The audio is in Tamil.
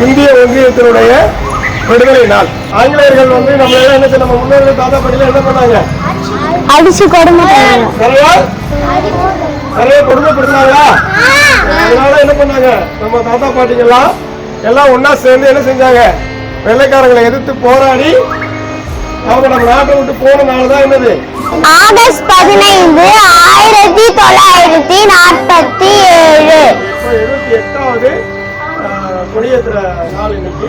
இந்திய ஒன்றியத்தினுடைய விடுதலை நாள். ஆங்கிலேயர்கள் நம்ம என்ன நம்ம முன்னோர்கள் தாத்தா பாட்டில என்ன பண்ணாங்க? அடிச்சு கொடுமை நிறைய கொடுமைப்படுத்தினாங்களா? அதனால என்ன பண்ணாங்க? நம்ம தாத்தா பாட்டிங்கெல்லாம் எல்லாம் ஒன்னா சேர்ந்து என்ன செஞ்சாங்க? வெள்ளைக்காரங்களை எதிர்த்து போராடி அவங்க நம்ம நாட்டை விட்டு போனனாலதான் என்னது ஆகஸ்ட் 15, 1947 78வது கொடியேற்ற நாள் இன்னைக்கு.